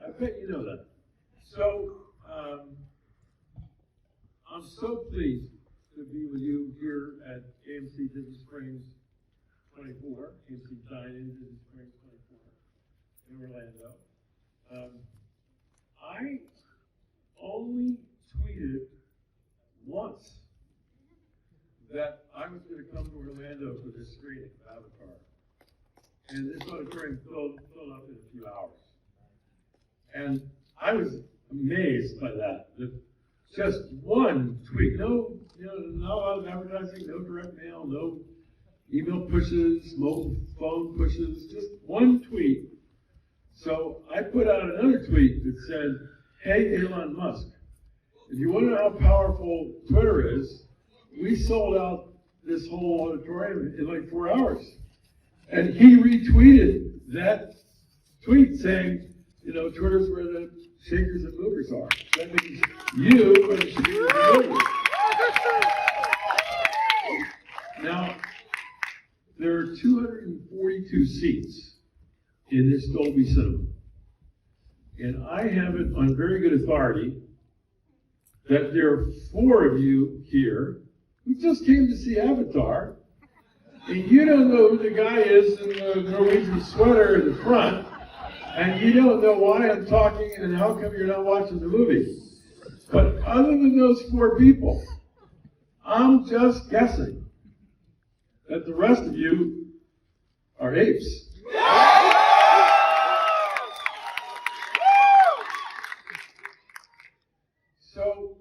I bet you know that. So, I'm so pleased to be with you here at AMC Disney Springs 24, AMC Dine-In Disney Springs 24 in Orlando. I only tweeted once that I was going to come to Orlando for this screening of Avatar. And this auditorium filled up in a few hours. And I was amazed by that. Just one tweet, no, not a lot of advertising, no direct mail, no email pushes, mobile phone pushes, just one tweet. So I put out another tweet that said, "Hey, Elon Musk, if you want to know how powerful Twitter is, we sold out this whole auditorium in like 4 hours." And he retweeted that tweet saying, Twitter's where the shakers and movers are. That means you are the shakers and movers. Now, there are 242 seats in this Dolby Cinema. And I have it on very good authority that there are 4 of you here who just came to see Avatar, and you don't know who the guy is in the Norwegian sweater in the front, and you don't know why I'm talking and how come you're not watching the movie. But other than those 4 people, I'm just guessing that the rest of you are apes. So,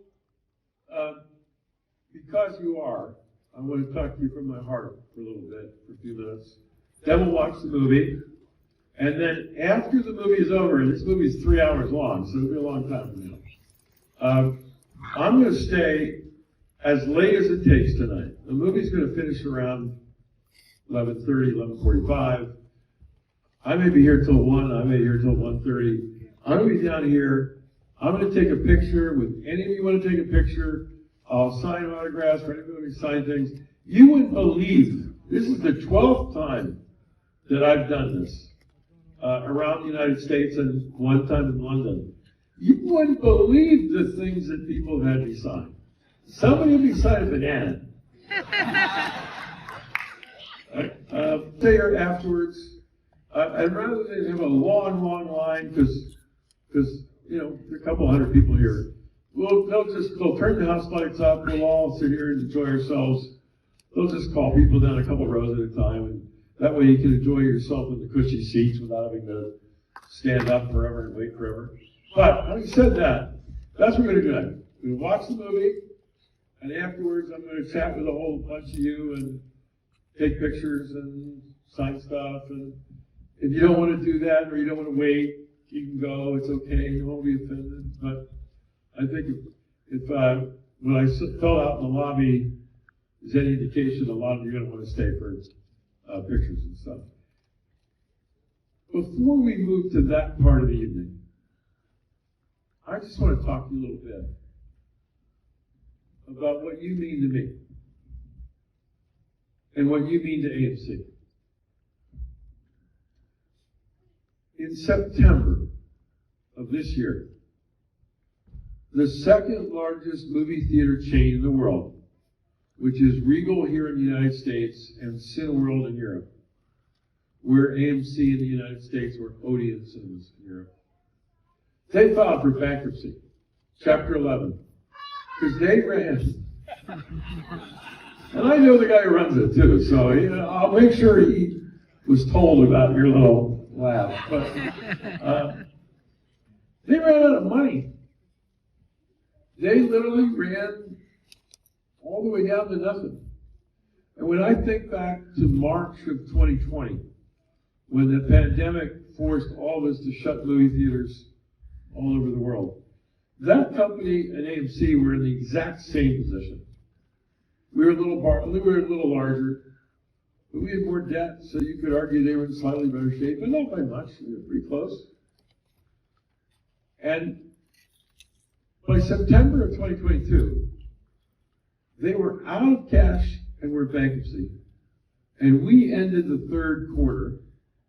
because you are, I want to talk to you from my heart for a little bit, for a few minutes. Then we'll watch the movie. And then after the movie is over, and this movie is 3 hours long, so it'll be a long time from now. I'm going to stay as late as it takes tonight. The movie's going to finish around 11:30, 11:45. I may be here till 1, I may be here till 1:30. I'm going to be down here. I'm going to take a picture with any of you want to take a picture. I'll sign autographs for anybody who sign things. You wouldn't believe, this is the 12th time that I've done this around the United States and one time in London. You wouldn't believe the things that people have had me sign. Somebody had me sign a banana. There afterwards, and rather than have a long line, because there are a couple hundred people here, they'll turn the house lights up, we'll all sit here and enjoy ourselves. They'll just call people down a couple rows at a time, and that way you can enjoy yourself in the cushy seats without having to stand up forever and wait forever. But having said that, that's what we're going to do tonight. We're going to watch the movie, and afterwards I'm going to chat with a whole bunch of you and take pictures and sign stuff. And if you don't want to do that or you don't want to wait, you can go. It's okay. You won't be offended. But I think if when I fell out in the lobby is any indication, a lot of you are going to want to stay for pictures and stuff. Before we move to that part of the evening, I just want to talk to you a little bit about what you mean to me and what you mean to AMC. In September of this year, the second largest movie theater chain in the world, which is Regal here in the United States and Cineworld in Europe, we're AMC in the United States, or Odeon Cinemas in Europe. They filed for bankruptcy, Chapter 11, because they ran. And I know the guy who runs it too, so I'll make sure he was told about your little laugh. But they ran out of money. They literally ran all the way down to nothing. And when I think back to March of 2020, when the pandemic forced all of us to shut movie theaters all over the world, that company and AMC were in the exact same position. We were a little larger, but we had more debt, so you could argue they were in slightly better shape, but not by much. We were pretty close. And by September of 2022, they were out of cash and were bankruptcy. And we ended the third quarter,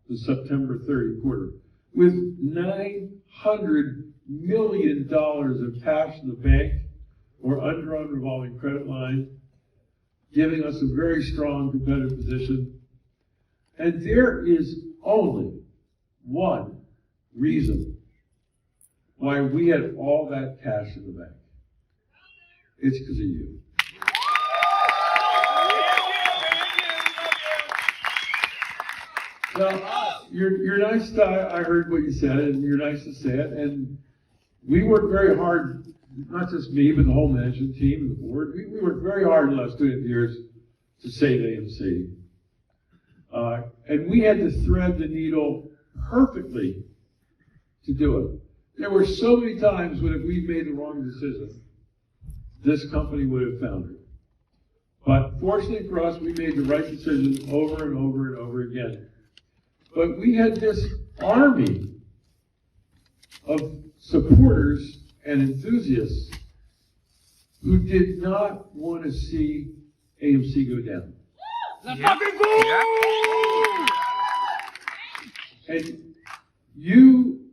the September 30 quarter, with $900 million of cash in the bank or undrawn revolving credit line, giving us a very strong competitive position. And there is only one reason why we had all that cash in the bank. It's because of you. Now, you're nice to, I heard what you said, and you're nice to say it, and we worked very hard, not just me, but the whole management team and the board. We worked very hard in the last 2 years to save AMC. And we had to thread the needle perfectly to do it. There were so many times when if we'd made the wrong decision, this company would have foundered. But fortunately for us, we made the right decision over and over and over again. But we had this army of supporters and enthusiasts who did not want to see AMC go down. Let's fucking go! And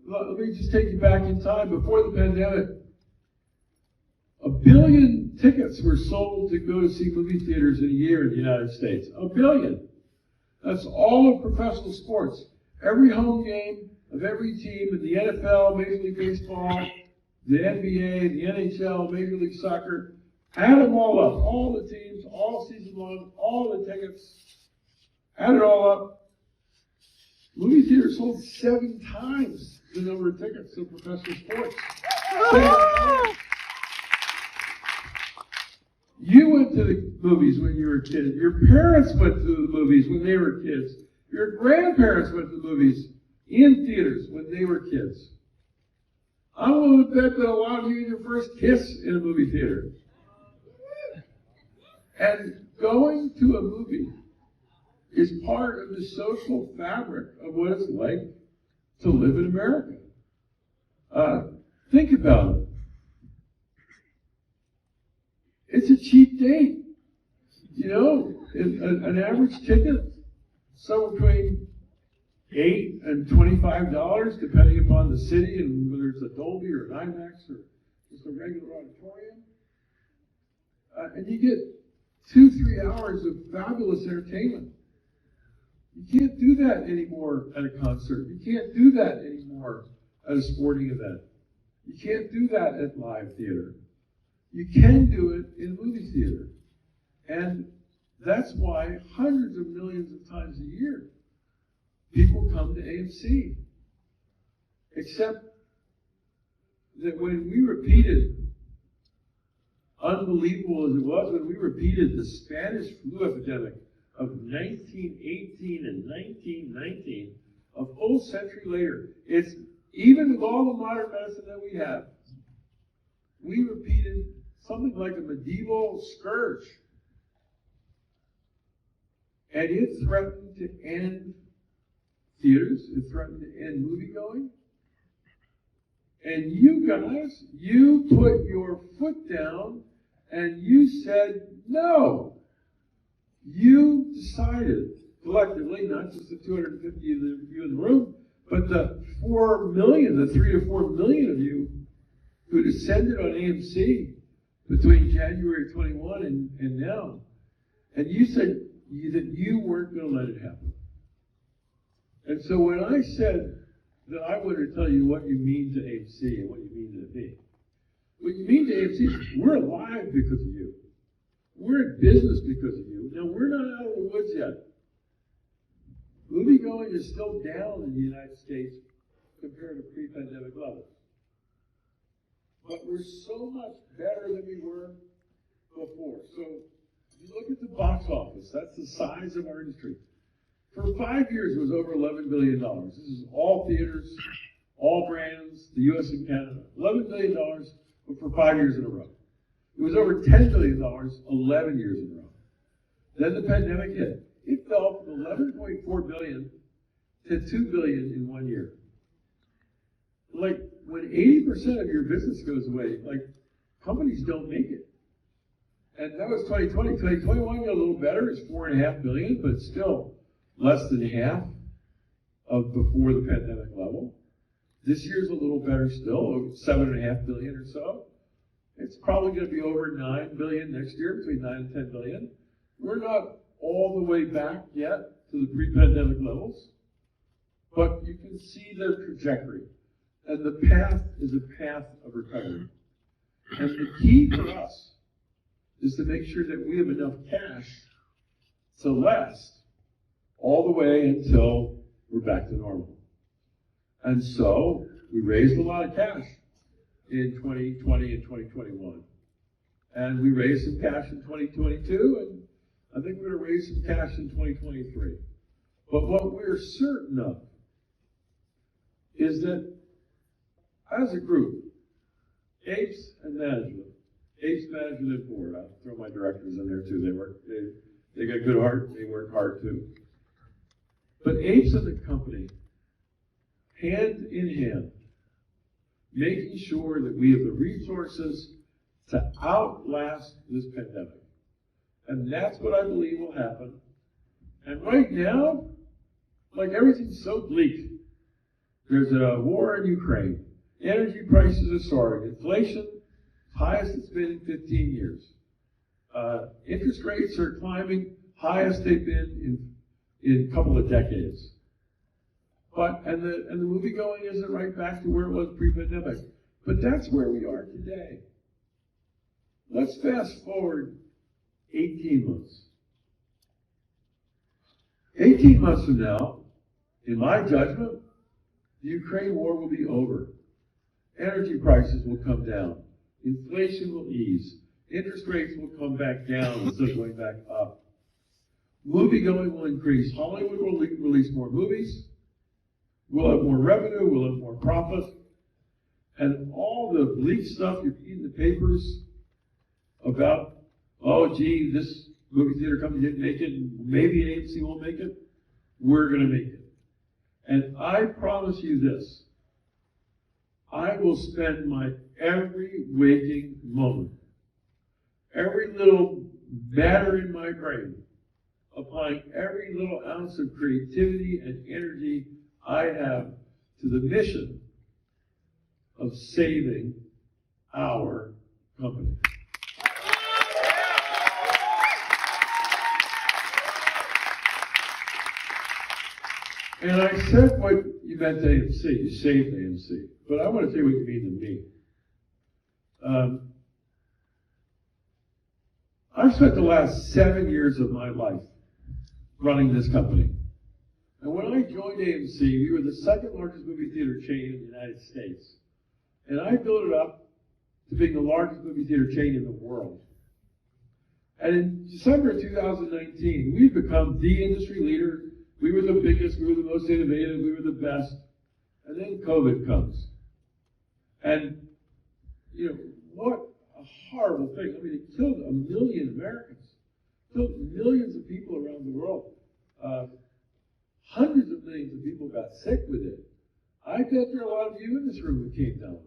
let me just take you back in time. Before the pandemic, 1 billion tickets were sold to go to see movie theaters in a year in the United States. 1 billion. That's all of professional sports. Every home game of every team in the NFL, Major League Baseball, the NBA, the NHL, Major League Soccer, add them all up. All the teams, all season long, all the tickets, add it all up. Movie theaters sold 7 times the number of tickets of professional sports. 7 times. You went to the movies when you were a kid. Your parents went to the movies when they were kids. Your grandparents went to the movies in theaters when they were kids. I'm willing to bet that a lot of you had your first kiss in a movie theater. And going to a movie is part of the social fabric of what it's like to live in America. Think about it. It's a cheap date. You know, an average ticket, somewhere between $8 and $25, depending upon the city and whether it's a Dolby or an IMAX or just a regular auditorium. And you get 2-3 hours of fabulous entertainment. You can't do that anymore at a concert. You can't do that anymore at a sporting event. You can't do that at live theater. You can do it in a movie theater. And that's why hundreds of millions of times a year, people come to AMC. Except that when we repeated, unbelievable as it was, when we repeated the Spanish flu epidemic of 1918 and 1919, a full century later, it's even with all the modern medicine that we have, we repeated something like a medieval scourge. And it threatened to end theaters. It threatened to end movie going. And you guys, you put your foot down and you said no. You decided collectively, not just the 250 of you in the room, but the 4 million, the 3 to 4 million of you who descended on AMC between January 21 and now. And you said that you weren't going to let it happen. And so when I said that I wanted to tell you what you mean to AMC and what you mean to me, what you mean to AMC is we're alive because of you. We're in business because of you. Now, we're not out of the woods yet. Moviegoing is still down in the United States compared to pre-pandemic levels. But we're so much better than we were before. So you look at the box office. That's the size of our industry. For 5 years, it was over $11 billion. This is all theaters, all brands, the U.S. and Canada. $11 billion for 5 years in a row. It was over $10 billion 11 years in a row. Then the pandemic hit. It fell from $11.4 billion to $2 billion in 1 year. Like, when 80% of your business goes away, like, companies don't make it. And that was 2020. 2021 got a little better. It's $4.5 billion, but it's still less than half of before the pandemic level. This year's a little better still, 7.5 billion or so. It's probably going to be over 9 billion next year, between 9 and 10 billion. We're not all the way back yet to the pre-pandemic levels, but you can see the trajectory. And the path is a path of recovery. And the key for us is to make sure that we have enough cash to last all the way until we're back to normal. And so we raised a lot of cash in 2020 and 2021. And we raised some cash in 2022, and I think we're going to raise some cash in 2023. But what we're certain of is that as a group, APES and management, APES management and board, I'll throw my directors in there too, they got good heart, they work hard too. But APES and the company, hand in hand, making sure that we have the resources to outlast this pandemic. And that's what I believe will happen. And right now, like everything's so bleak. There's a war in Ukraine. Energy prices are soaring. Inflation, highest it's been in 15 years. Interest rates are climbing, highest they've been in a couple of decades. And the movie going isn't right back to where it was pre-pandemic. But that's where we are today. Let's fast forward 18 months. 18 months from now, in my judgment, the Ukraine war will be over. Energy prices will come down. Inflation will ease. Interest rates will come back down instead of going back up. Movie-going will increase. Hollywood will release more movies. We'll have more revenue. We'll have more profit. And all the bleak stuff you read in the papers about, oh, gee, this movie theater company didn't make it, and maybe AMC won't make it, we're going to make it. And I promise you this, I will spend my every waking moment, every little matter in my brain, applying every little ounce of creativity and energy I have to the mission of saving our company. And I said what you meant to AMC. You saved AMC. But I want to tell you what you mean to me. I've spent the last 7 years of my life running this company. And when I joined AMC, we were the second largest movie theater chain in the United States. And I built it up to being the largest movie theater chain in the world. And in December of 2019, we've become the industry leader. We were the biggest, we were the most innovative, we were the best. And then COVID comes. And, you know, what a horrible thing. I mean, it killed 1 million Americans. Killed millions of people around the world. Hundreds of millions of people got sick with it. I bet there are a lot of you in this room who came down with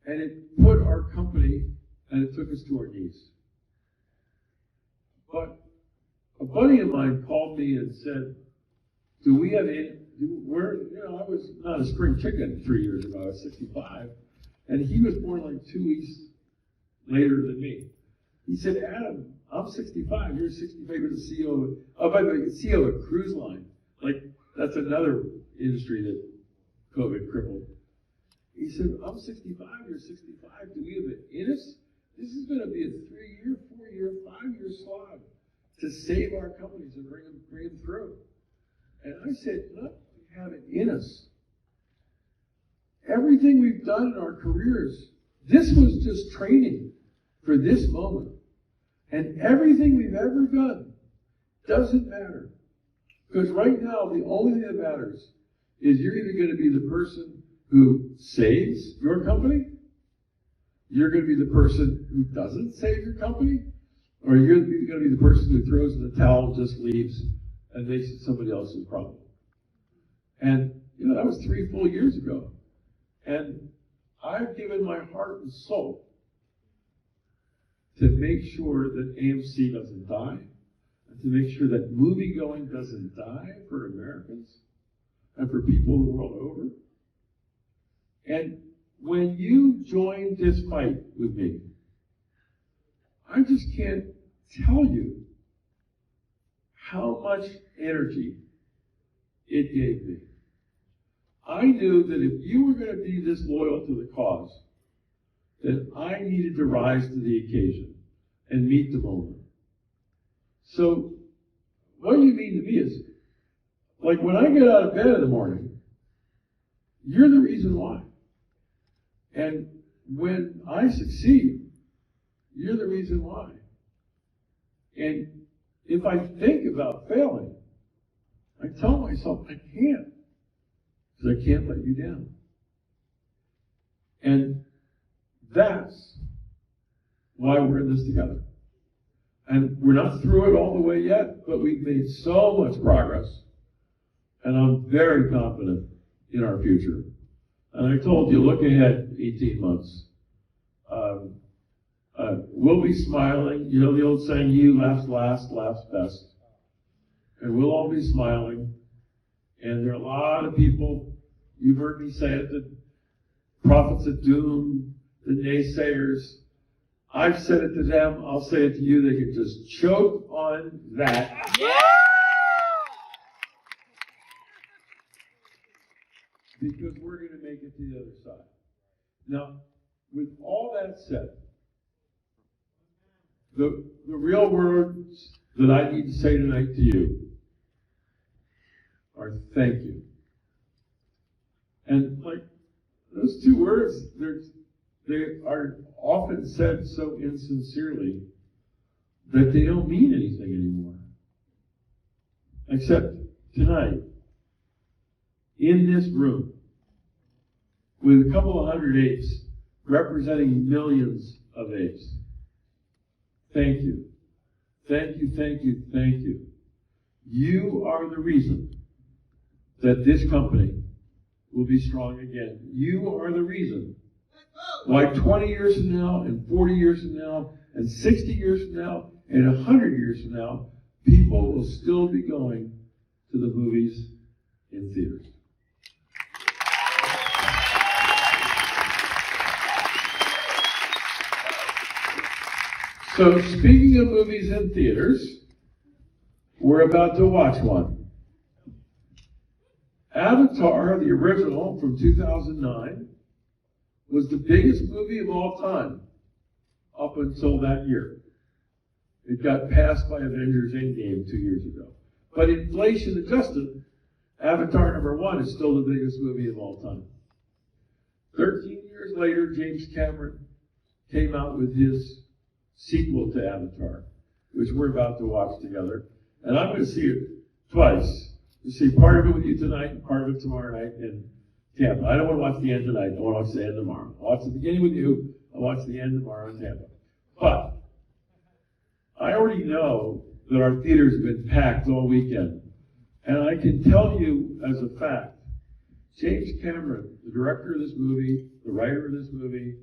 it. And it put our company, and it took us to our knees. But a buddy of mine called me and said, do we have any, I was not a spring chicken 3 years ago, I was 65, and he was born like 2 weeks later than me. He said, Adam, I'm 65, you're 65, you're the CEO by the way, CEO of a cruise line. Like, that's another industry that COVID crippled. He said, I'm 65, you're 65, do we have it in us? This is going to be a 3-year, 4-year, 5-year slog to save our companies and bring them through. And I said, look, we have it in us. Everything we've done in our careers, this was just training for this moment. And everything we've ever done doesn't matter. Because right now, the only thing that matters is you're either going to be the person who saves your company, you're going to be the person who doesn't save your company, or you're going to be the person who throws in the towel, just leaves, and makes it somebody else's problem. And, you know, that was 3 full years ago. And I've given my heart and soul to make sure that AMC doesn't die, and to make sure that movie-going doesn't die for Americans. and for people the world over. And when you joined this fight with me, I just can't tell you how much energy it gave me. I knew that if you were going to be this loyal to the cause, that I needed to rise to the occasion and meet the moment. So what you mean to me is, like when I get out of bed in the morning, you're the reason why. And when I succeed, you're the reason why. And if I think about failing, I tell myself I can't, because I can't let you down. And that's why we're in this together. And we're not through it all the way yet, but we've made so much progress. And I'm very confident in our future. And I told you, look ahead 18 months. We'll be smiling. You know the old saying, "He who laughs last, laughs best." And we'll all be smiling. And there are a lot of people, you've heard me say it, the prophets of doom, the naysayers. I've said it to them, I'll say it to you. They can just choke on that. Yeah! Because we're going to make it to the other side. Now, with all that said, the real words that I need to say tonight to you are thank you. And like those two words, they are often said so insincerely that they don't mean anything anymore. Except tonight, in this room, with a couple of hundred apes representing millions of apes. Thank you. Thank you, thank you, thank you. You are the reason that this company will be strong again. You are the reason why 20 years from now, and 40 years from now, and 60 years from now, and 100 years from now, people will still be going to the movies in theaters. So speaking of movies in theaters, we're about to watch one. Avatar, the original from 2009, was the biggest movie of all time up until that year. It got passed by Avengers Endgame 2 years ago. But inflation adjusted, Avatar #1 is still the biggest movie of all time. 13 years later, James Cameron came out with his sequel to Avatar, which we're about to watch together. And I'm going to see it twice. You see part of it with you tonight and part of it tomorrow night in Tampa. I don't want to watch the end tonight. I want to watch the end tomorrow. I'll watch the beginning with you. I'll watch the end tomorrow in Tampa. But I already know that our theaters have been packed all weekend. And I can tell you as a fact, James Cameron, the director of this movie, the writer of this movie,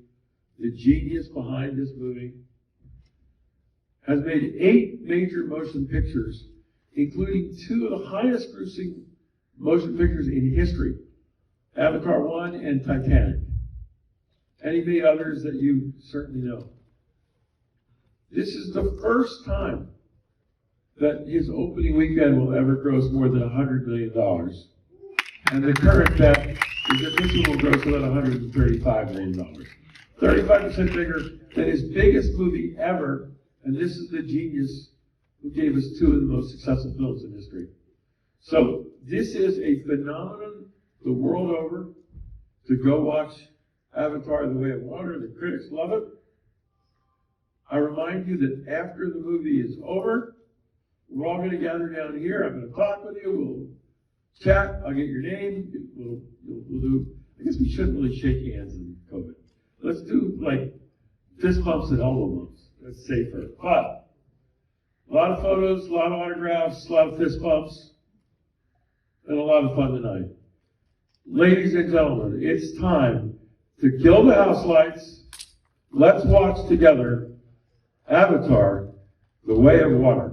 the genius behind this movie, has made 8 major motion pictures, including 2 of the highest grossing motion pictures in history, Avatar 1 and Titanic. And he made others that you certainly know. This is the first time that his opening weekend will ever gross more than $100 million. And the current bet is that this one will gross about $135 million. 35% bigger than his biggest movie ever. And this is the genius who gave us 2 of the most successful films in history. So this is a phenomenon the world over to go watch Avatar: The Way of Water. The critics love it. I remind you that after the movie is over, we're all going to gather down here. I'm going to talk with you. We'll chat. I'll get your name. We'll do. I guess we shouldn't really shake hands in COVID. Let's do like fist bumps and elbow bumps. That's safer. But a lot of photos, a lot of autographs, a lot of fist bumps, and a lot of fun tonight. Ladies and gentlemen, it's time to kill the house lights. Let's watch together Avatar: The Way of Water.